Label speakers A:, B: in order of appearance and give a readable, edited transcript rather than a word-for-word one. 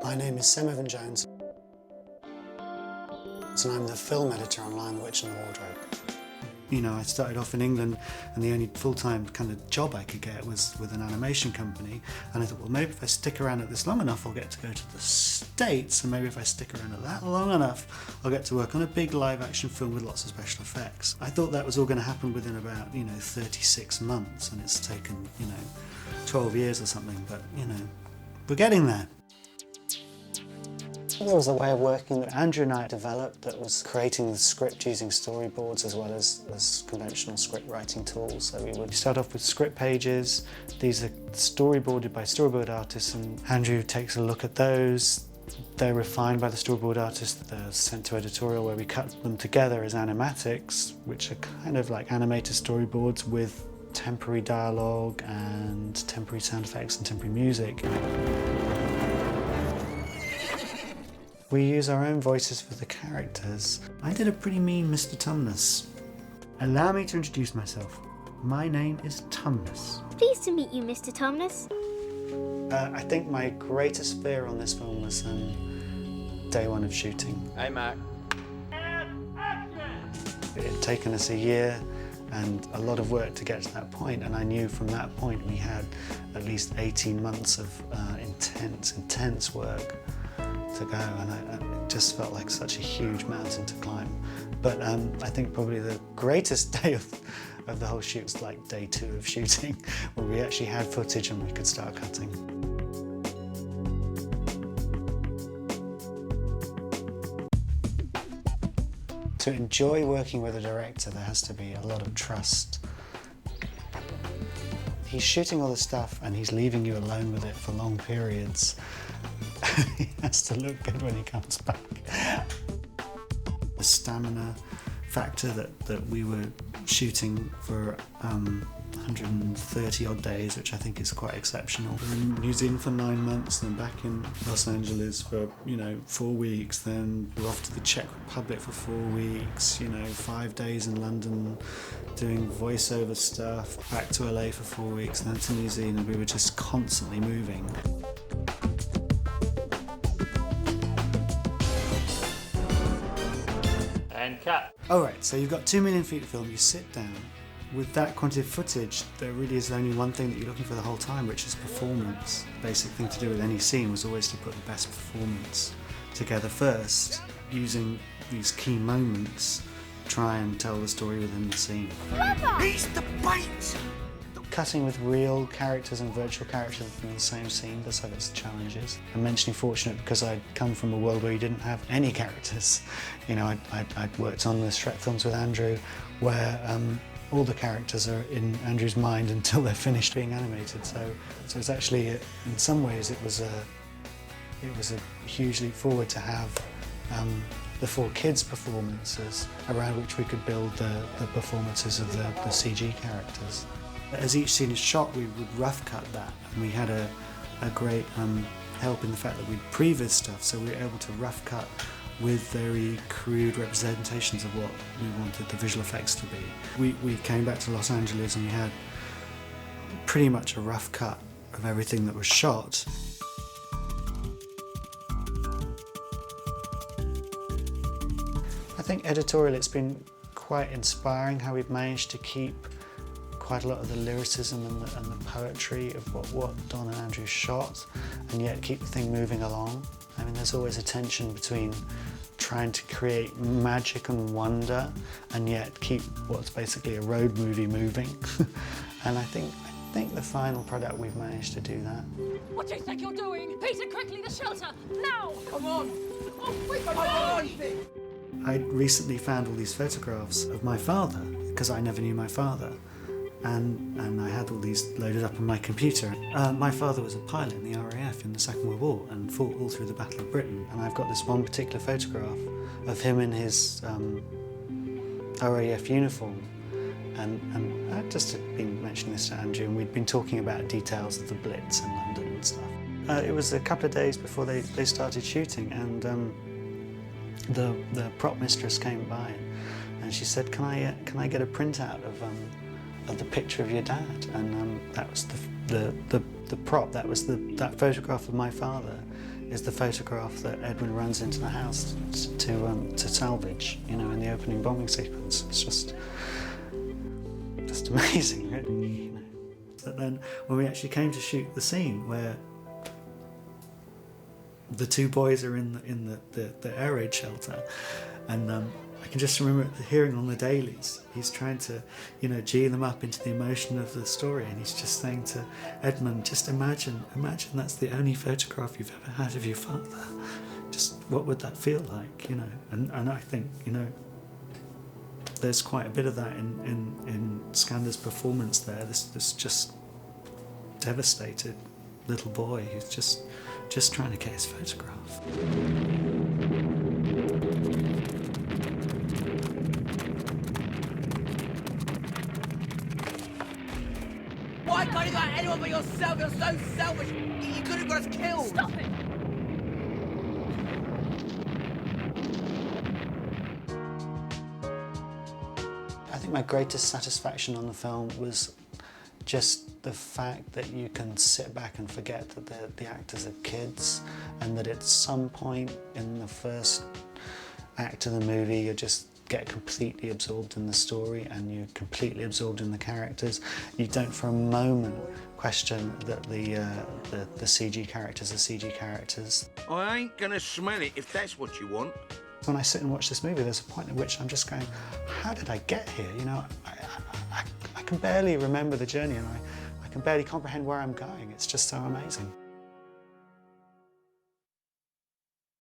A: My name is Sam Evan Jones, and I'm the film editor on Lion, the Witch and the Wardrobe. You know, I started off in England, and the only full-time kind of job I could get was with an animation company, and I thought, well, maybe if I stick around at this long enough, I'll get to go to the States, and maybe if I stick around at that long enough, I'll get to work on a big live-action film with lots of special effects. I thought that was all going to happen within about, 36 months, and it's taken, 12 years or something, but, we're getting there. There was a way of working that Andrew and I developed that was creating the script using storyboards as well as conventional script writing tools. So we would start off with script pages. These are storyboarded by storyboard artists, and Andrew takes a look at those. They're refined by the storyboard artist. They're sent to editorial where we cut them together as animatics, which are kind of like animated storyboards with temporary dialogue and temporary sound effects and temporary music. We use our own voices for the characters. I did a pretty mean Mr. Tumnus. Allow me to introduce myself. My name is Tumnus.
B: Pleased to meet you, Mr. Tumnus.
A: I think my greatest fear on this film was day one of shooting.
C: Hey, Mac.
A: It had taken us a year and a lot of work to get to that point, and I knew from that point we had at least 18 months of intense work to go, and it just felt like such a huge mountain to climb. But I think probably the greatest day of the whole shoot was like day 2 of shooting, where we actually had footage and we could start cutting. To enjoy working with a director, there has to be a lot of trust. He's shooting all the stuff and he's leaving you alone with it for long periods. He has to look good when he comes back. The stamina factor that we were shooting for 130 odd days, which I think is quite exceptional. We were in New Zealand for 9 months, then back in Los Angeles for 4 weeks, then we're off to the Czech Republic for 4 weeks, 5 days in London doing voiceover stuff, back to LA for 4 weeks, and then to New Zealand. We were just constantly moving.
C: And cut.
A: Alright, so you've got 2 million feet of film, you sit down. With that quantity of footage, there really is only one thing that you're looking for the whole time, which is performance. The basic thing to do with any scene was always to put the best performance together first, using these key moments, try and tell the story within the scene.
C: He's the bait!
A: Cutting with real characters and virtual characters in the same scene does have its challenges. I'm mentioning fortunate because I'd come from a world where you didn't have any characters. I'd worked on the Shrek films with Andrew, where all the characters are in Andrew's mind until they're finished being animated. So it's actually, in some ways, it was a huge leap forward to have the 4 kids' performances around which we could build the performances of the CG characters. As each scene is shot, we would rough cut that, and we had a great help in the fact that we'd previs stuff, so we were able to rough cut with very crude representations of what we wanted the visual effects to be. We came back to Los Angeles and we had pretty much a rough cut of everything that was shot. I think editorial, it's been quite inspiring how we've managed to keep quite a lot of the lyricism and the poetry of what Don and Andrew shot, and yet keep the thing moving along. I mean, there's always a tension between trying to create magic and wonder and yet keep what's basically a road movie moving. And I think the final product, we've managed to do that.
D: What do you think you're doing? Peter, quickly, the shelter! Now!
C: Come on!
D: Oh, wait,
C: Come on!
A: I recently found all these photographs of my father, because I never knew my father. And I had all these loaded up on my computer. My father was a pilot in the RAF in the Second World War and fought all through the Battle of Britain. And I've got this one particular photograph of him in his RAF uniform. And I just had been mentioning this to Andrew, and we'd been talking about details of the Blitz in London and stuff. It was a couple of days before they started shooting, and the prop mistress came by and she said, "Can I get a printout of the picture of your dad?" And that was the prop. That was that photograph of my father is the photograph that Edmund runs into the house to salvage, you know, in the opening bombing sequence. It's just amazing, really. You know. But then when we actually came to shoot the scene where the two boys are in the air raid shelter, and I can just remember hearing on the dailies, he's trying to, you know, gee them up into the emotion of the story, and he's just saying to Edmund, just imagine that's the only photograph you've ever had of your father. Just what would that feel like, you know? And I think, you know, there's quite a bit of that in Skander's performance there. This just devastated little boy who's just trying to get his photograph.
E: Why can't you got anyone but yourself? You're so selfish. You could have got us killed.
D: Stop it!
A: I think my greatest satisfaction on the film was just the fact that you can sit back and forget that the actors are kids, and that at some point in the first act of the movie you just get completely absorbed in the story and you're completely absorbed in the characters. You don't for a moment question that the CG characters are CG characters.
F: I ain't gonna smell it if that's what you want.
A: When I sit and watch this movie, there's a point at which I'm just going, how did I get here? You know, I can barely remember the journey, and I can barely comprehend where I'm going. It's just so amazing.